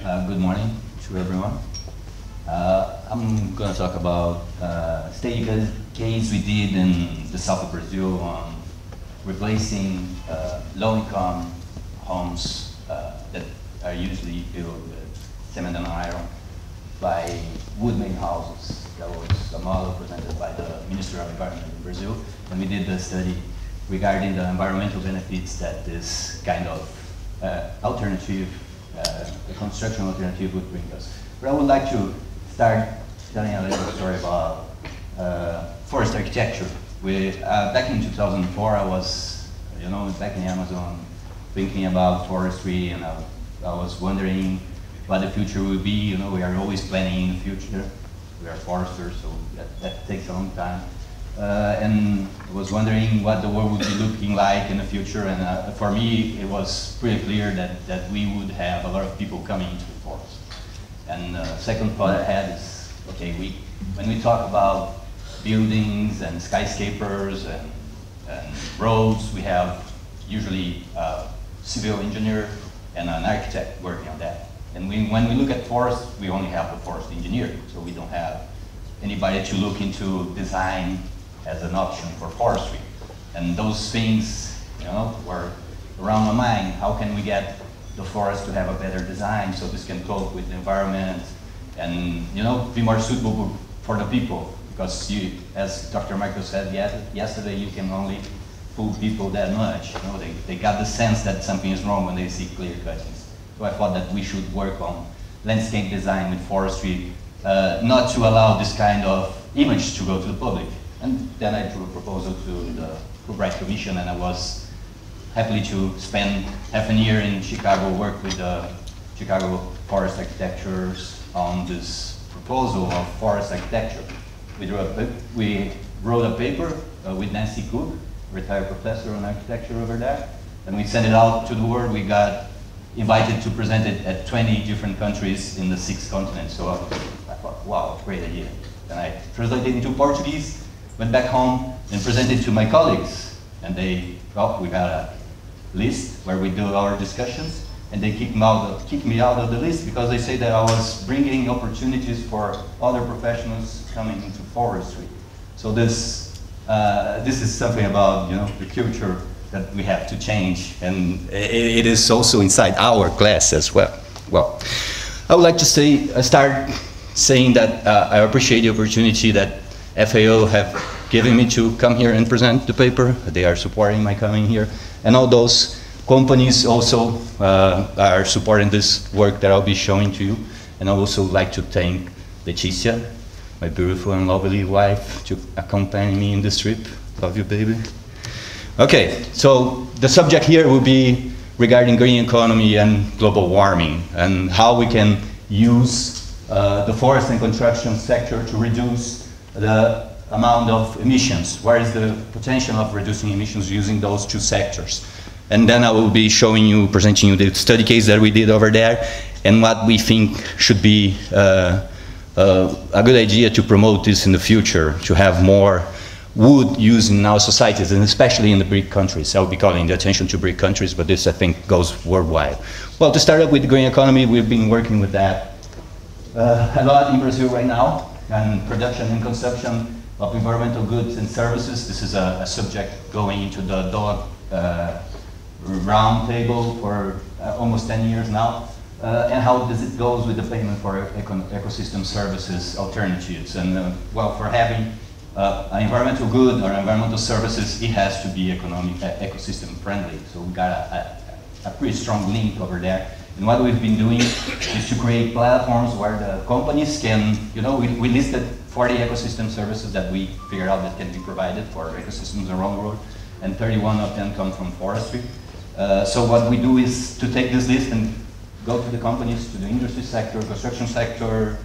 Good morning to everyone. I'm going to talk about a study case we did in the south of Brazil on replacing low-income homes that are usually built with cement and iron by wood-made houses. That was a model presented by the Ministry of Environment in Brazil, and we did the study regarding the environmental benefits that this kind of alternative, the construction alternative would bring us. But I would like to start telling a little story about forest architecture. Back in 2004, I was, back in Amazon, thinking about forestry, and I was wondering what the future would be. We are always planning in the future. We are foresters, so that takes a long time. And I was wondering what the world would be looking like in the future, and for me it was pretty clear that we would have a lot of people coming into the forest. And the second thought I had is, okay, when we talk about buildings and skyscrapers and roads, we have usually a civil engineer and an architect working on that. And when we look at forests, we only have the forest engineer, so we don't have anybody to look into design as an option for forestry. And those things, were around my mind. How can we get the forest to have a better design so this can cope with the environment and, be more suitable for the people? Because as Dr. Michael said yesterday, you can only fool people that much. They got the sense that something is wrong when they see clear cuttings. So I thought that we should work on landscape design with forestry, not to allow this kind of image to go to the public. And then I drew a proposal to the Fulbright Commission, and I was happy to spend half a year in Chicago, work with the Chicago forest architectures on this proposal of forest architecture. We wrote a paper with Nancy Cook, retired professor on architecture over there, and we sent it out to the world. We got invited to present it at 20 different countries in the 6 continents. So I thought, wow, great idea. Then I translated it into Portuguese, went back home and presented to my colleagues. And we got a list where we do our discussions, and they kicked me out of the list because they say that I was bringing opportunities for other professionals coming into forestry. So this is something about the culture that we have to change, and it is also inside our class as well. Well, I would like to start saying that I appreciate the opportunity that FAO have given me to come here and present the paper. They are supporting my coming here, and all those companies also are supporting this work that I'll be showing to you. And I also like to thank Leticia, my beautiful and lovely wife, to accompany me in this trip. Love you, baby. Okay, so the subject here will be regarding green economy and global warming, and how we can use the forest and construction sector to reduce the amount of emissions. Where is the potential of reducing emissions using those 2 sectors? And then I will be presenting you the study case that we did over there, and what we think should be a good idea to promote this in the future, to have more wood used in our societies, and especially in the BRIC countries. I'll be calling the attention to BRIC countries, but this I think goes worldwide. Well, to start up with the green economy, we've been working with that a lot in Brazil right now, and production and consumption of environmental goods and services. This is a subject going into the DOC round table for almost 10 years now. And how does it goes with the payment for ecosystem services alternatives? And well, for having an environmental good or environmental services, it has to be ecosystem friendly. So we got a pretty strong link over there. And what we've been doing is to create platforms where the companies can, we listed 40 ecosystem services that we figured out that can be provided for ecosystems around the world, and 31 of them come from forestry. So what we do is to take this list and go to the companies, to the industry sector, construction sector,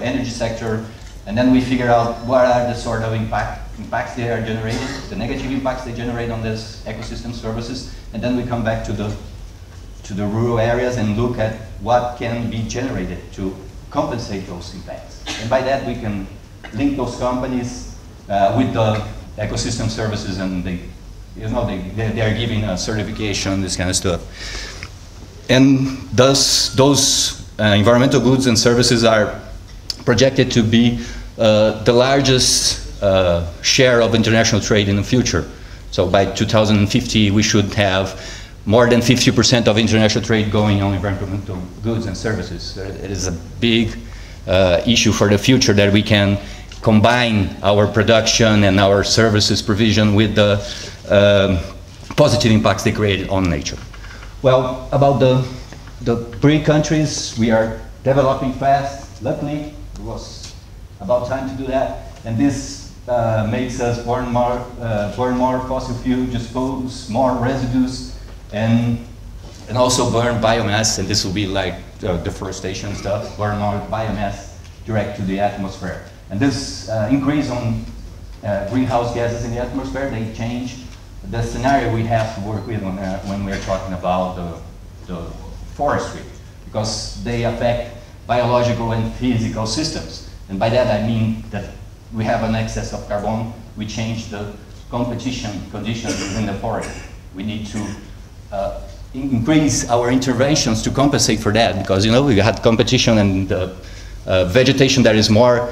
energy sector, and then we figure out what are the sort of impacts they are generating, the negative impacts they generate on these ecosystem services, and then we come back to the rural areas and look at what can be generated to compensate those impacts. And by that we can link those companies with the ecosystem services, and they are giving a certification, this kind of stuff. And thus those environmental goods and services are projected to be the largest share of international trade in the future. So by 2050, we should have more than 50% of international trade going on environmental goods and services. It is a big issue for the future that we can combine our production and our services provision with the positive impacts they create on nature. Well, about the BRIC countries, we are developing fast. Luckily, it was about time to do that. And this makes us burn more fossil fuel, dispose more residues, and also burn biomass. And this will be like deforestation stuff, burn more biomass direct to the atmosphere. And this increase on greenhouse gases in the atmosphere, they change the scenario we have to work with when we're talking about the forestry, because they affect biological and physical systems. And by that I mean that we have an excess of carbon, we change the competition conditions within the forest. We need to increase our interventions to compensate for that, because we had competition and vegetation that is more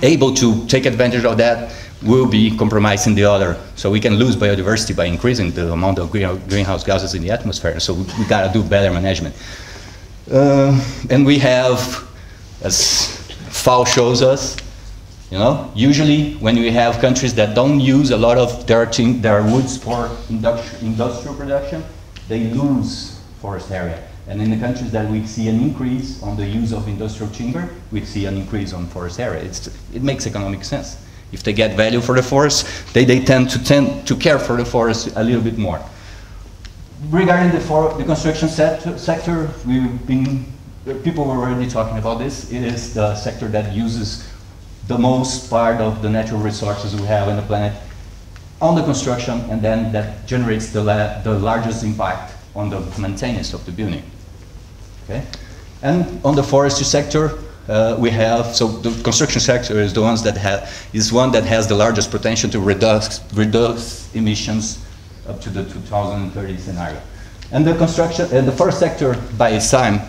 able to take advantage of that will be compromising the other. So we can lose biodiversity by increasing the amount of greenhouse gases in the atmosphere. So we gotta do better management. And we have, as FAO shows us, usually when we have countries that don't use a lot of their woods for industrial production, they lose forest area. And in the countries that we see an increase on the use of industrial timber, we see an increase on forest area. It makes economic sense. If they get value for the forest, they tend to care for the forest a little bit more. Regarding the construction sector, people were already talking about this. It is the sector that uses the most part of the natural resources we have on the planet on the construction, and then that generates the largest impact on the maintenance of the building. Okay? And on the forestry sector, we have, so the construction sector is the one that has the largest potential to reduce emissions up to the 2030 scenario. And the construction, the forest sector by its time,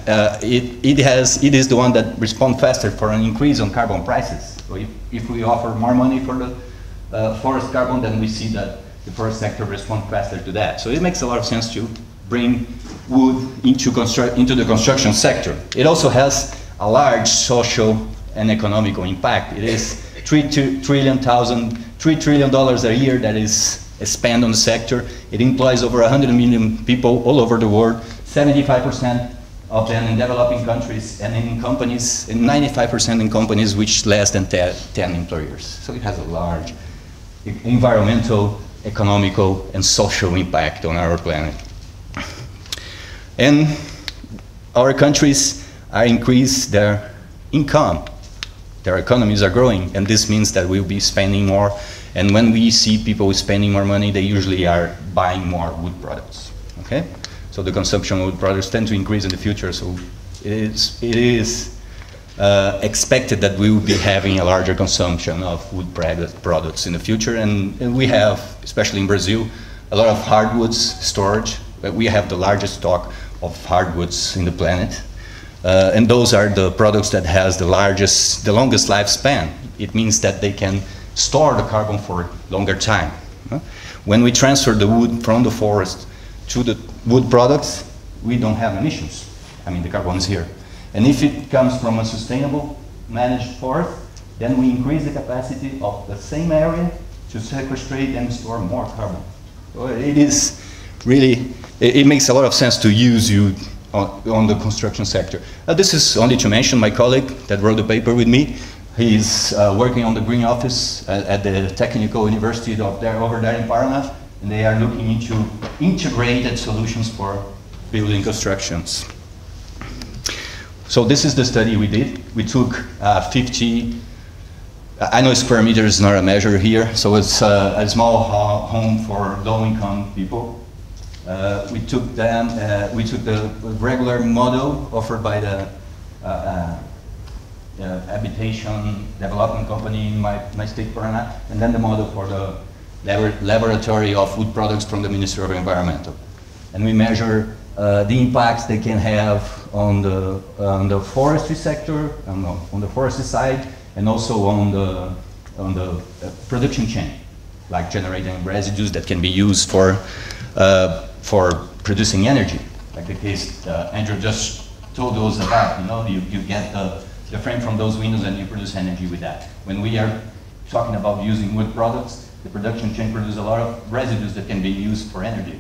it is the one that responds faster for an increase on carbon prices. So if we offer more money for the forest carbon, then we see that the forest sector responds faster to that. So it makes a lot of sense to bring wood into the construction sector. It also has a large social and economical impact. It is $3 trillion a year that is spent on the sector. It employs over 100 million people all over the world, 75% of them in developing countries, and in companies, and 95% in companies which less than 10 employers. So it has a large environmental, economical, and social impact on our planet. And our countries are increasing their income. Their economies are growing, and this means that we'll be spending more. And when we see people spending more money, they usually are buying more wood products. Okay? So the consumption of wood products tend to increase in the future. So it is expected that we will be having a larger consumption of wood products in the future. And we have, especially in Brazil, a lot of hardwoods storage. We have the largest stock of hardwoods in the planet. And those are the products that has the longest lifespan. It means that they can store the carbon for longer time. When we transfer the wood from the forest to the wood products, we don't have emissions. I mean, the carbon is here. And if it comes from a sustainable managed forest, then we increase the capacity of the same area to sequestrate and store more carbon. So it is really, it makes a lot of sense to use wood on the construction sector. This is only to mention my colleague that wrote the paper with me. He's working on the Green Office at the Technical University over there in Paraná, and they are looking into integrated solutions for building constructions. So this is the study we did. We took 50, I know square meter is not a measure here, so it's a small home for low-income people. We took the regular model offered by the habitation development company in my state, Paraná, and then the model for the laboratory of wood products from the Ministry of Environmental. And we measure the impacts they can have on the forestry sector, on the forestry side, and also on the production chain, like generating residues that can be used for producing energy, like the case Andrew just told us about. You know, you get the frame from those windows and you produce energy with that. When we are talking about using wood products, the production chain produces a lot of residues that can be used for energy.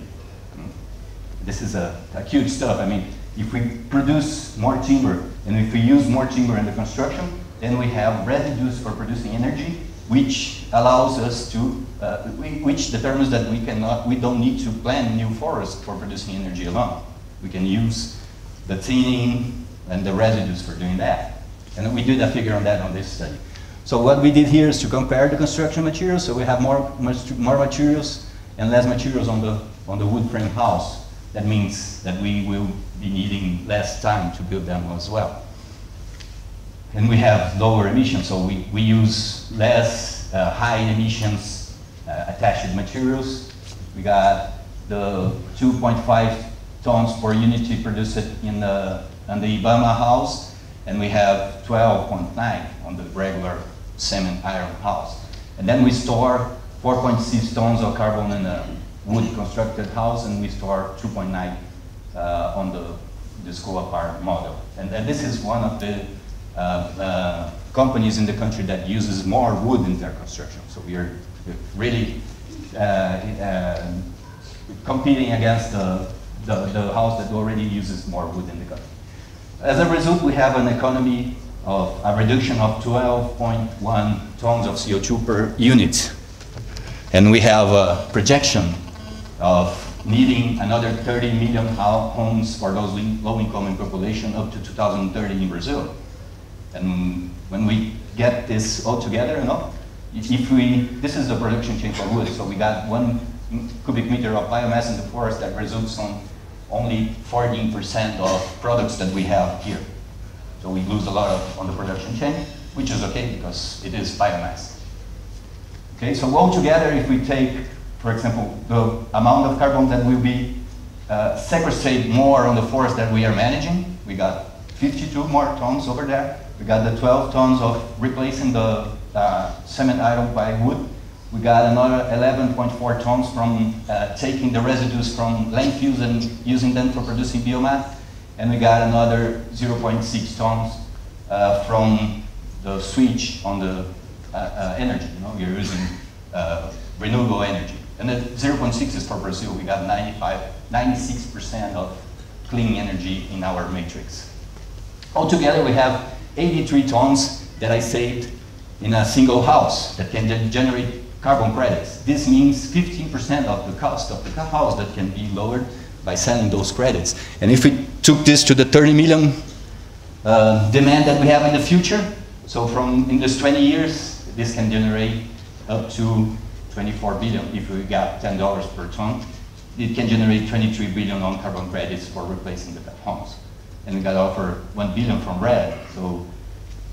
This is a huge stuff. I mean, if we produce more timber and if we use more timber in the construction, then we have residues for producing energy, which allows us to, which determines that we don't need to plant new forests for producing energy alone. We can use the thinning and the residues for doing that. And we did a figure on that on this study. So what we did here is to compare the construction materials. So we have more materials and less materials on the wood frame house. That means that we will be needing less time to build them as well. And we have lower emissions, so we use less high emissions attached materials. We got the 2.5 tons per unit produced in the Ibama house, and we have 12.9 on the regular cement iron house. And then we store 4.6 tons of carbon in a wood constructed house, and we store 2.9 on the school apart model. And this is one of the companies in the country that uses more wood in their construction. So we are really competing against the house that already uses more wood in the country. As a result, we have an economy of a reduction of 12.1 tons of CO2 per unit. And we have a projection of needing another 30 million homes for those low-income population up to 2030 in Brazil. And when we get this all together, you know, this is the production chain for wood. So we got 1 cubic meter of biomass in the forest that results on only 14% of products that we have here. So we lose a lot on the production chain, which is okay because it is biomass. Okay, so altogether, if we take, for example, the amount of carbon that will be sequestrated more on the forest that we are managing, we got 52 more tons over there. We got the 12 tons of replacing the cement iron by wood. We got another 11.4 tons from taking the residues from landfills and using them for producing biomass. And we got another 0.6 tons from the switch on the energy. You know, we're using renewable energy. And the 0.6 is for Brazil. We got 96% of clean energy in our matrix. Altogether, we have 83 tons that I saved in a single house that can generate carbon credits. This means 15% of the cost of the house that can be lowered by selling those credits. And if we took this to the 30 million demand that we have in the future, so in this 20 years, this can generate up to 24 billion if we got $10 per ton. It can generate 23 billion on carbon credits for replacing the homes. And we got offer 1 billion from RED. So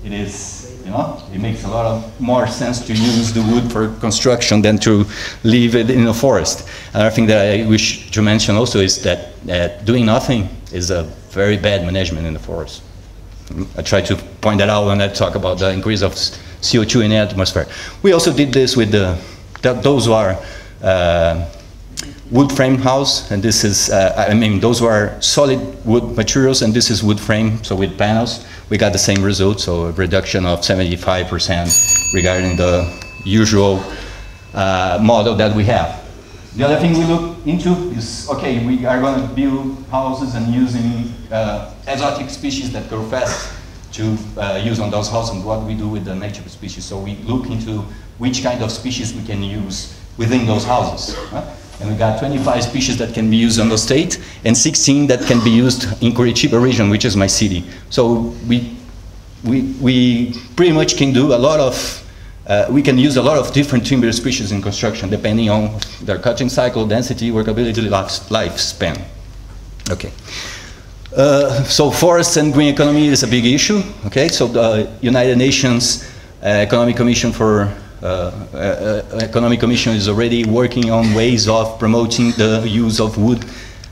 it is, you know, it makes a lot of more sense to use the wood for construction than to leave it in a forest. Another thing that I wish to mention also is that doing nothing is a very bad management in the forest. I try to point that out when I talk about the increase of CO2 in the atmosphere. We also did this with those who are wood frame house, and this is, I mean, those were solid wood materials, and this is wood frame, so with panels. We got the same result, so a reduction of 75% regarding the usual model that we have. The other thing we look into is, okay, we are going to build houses and using exotic species that grow fast to use on those houses, and what we do with the native species. So we look into which kind of species we can use within those houses. And we got 25 species that can be used on the state, and 16 that can be used in Curitiba region, which is my city. So we pretty much can do a lot of, we can use a lot of different timber species in construction, depending on their cutting cycle, density, workability, lifespan. Okay. So forests and green economy is a big issue. Okay, so the United Nations Economic Commission for Economic Commission is already working on ways of promoting the use of wood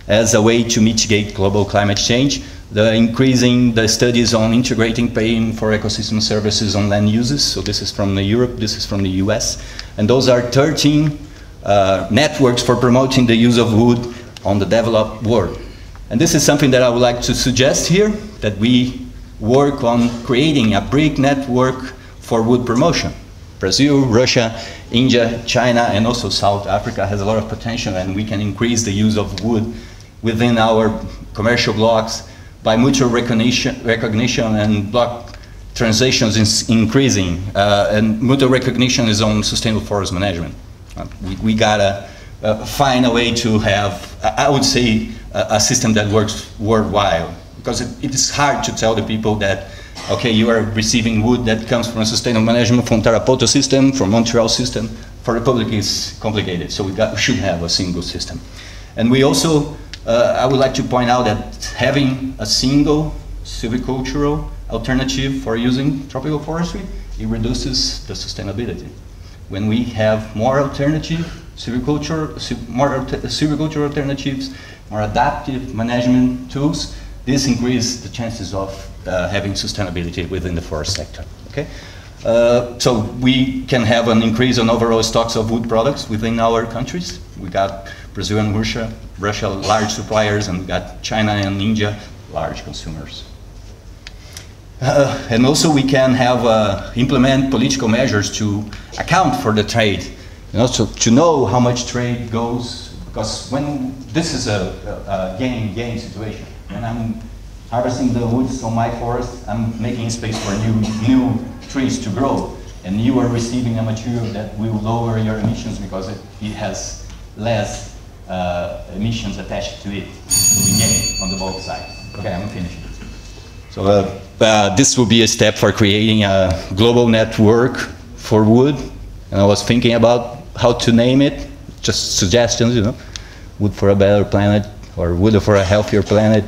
as a way to mitigate global climate change, increasing the studies on integrating paying for ecosystem services on land uses. So this is from Europe, this is from the US. And those are 13 networks for promoting the use of wood on the developed world. And this is something that I would like to suggest here, that we work on creating a BRIC network for wood promotion. Brazil, Russia, India, China, and also South Africa has a lot of potential, and we can increase the use of wood within our commercial blocks by mutual recognition and block transactions is increasing, and mutual recognition is on sustainable forest management. We gotta find a way to have, I would say, a system that works worldwide, because it is hard to tell the people that, okay, you are receiving wood that comes from a sustainable management from Tarapoto system, from Montreal system. For the public, it's complicated, so we should have a single system. And we also, I would like to point out that having a single silvicultural alternative for using tropical forestry, it reduces the sustainability. When we have more alternative silviculture alternatives, more adaptive management tools, this increases the chances of having sustainability within the forest sector. Okay, so we can have an increase on overall stocks of wood products within our countries. We got Brazil and Russia large suppliers, and we got China and India large consumers. And also we can have implement political measures to account for the trade, and also to know how much trade goes, because when this is a gain situation, when I'm harvesting the woods on my forest, I'm making space for new trees to grow, and you are receiving a material that will lower your emissions because it has less emissions attached to it. We gain on the both sides. Okay, I'm finishing. So this will be a step for creating a global network for wood, and I was thinking about how to name it, just suggestions, you know, wood for a better planet, or wood for a healthier planet,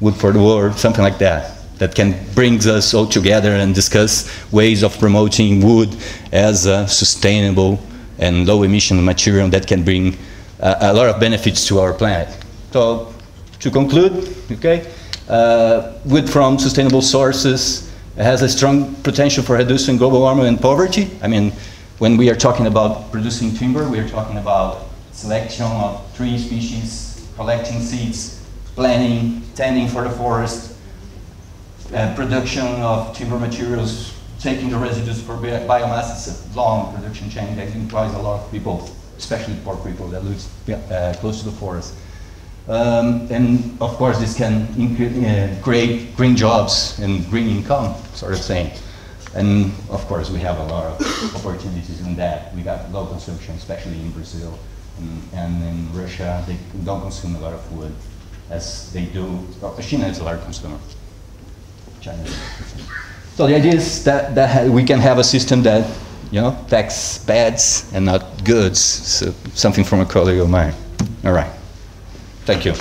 wood for the world, something like that, that can bring us all together and discuss ways of promoting wood as a sustainable and low emission material that can bring a lot of benefits to our planet. So to conclude, okay, wood from sustainable sources has a strong potential for reducing global warming and poverty. I mean, when we are talking about producing timber, we are talking about selection of tree species, collecting seeds, planning, tending for the forest, production of timber materials, taking the residues for biomass. It's a long production chain that employs a lot of people, especially poor people that live close to the forest. And of course, this can create green jobs and green income, sort of thing. And of course, we have a lot of opportunities in that. We got low consumption, especially in Brazil and in Russia. They don't consume a lot of wood as they do. Well, China is a large consumer. China. So the idea is that we can have a system that, you know, tax bads and not goods. So something from a colleague of mine. All right. Thank you.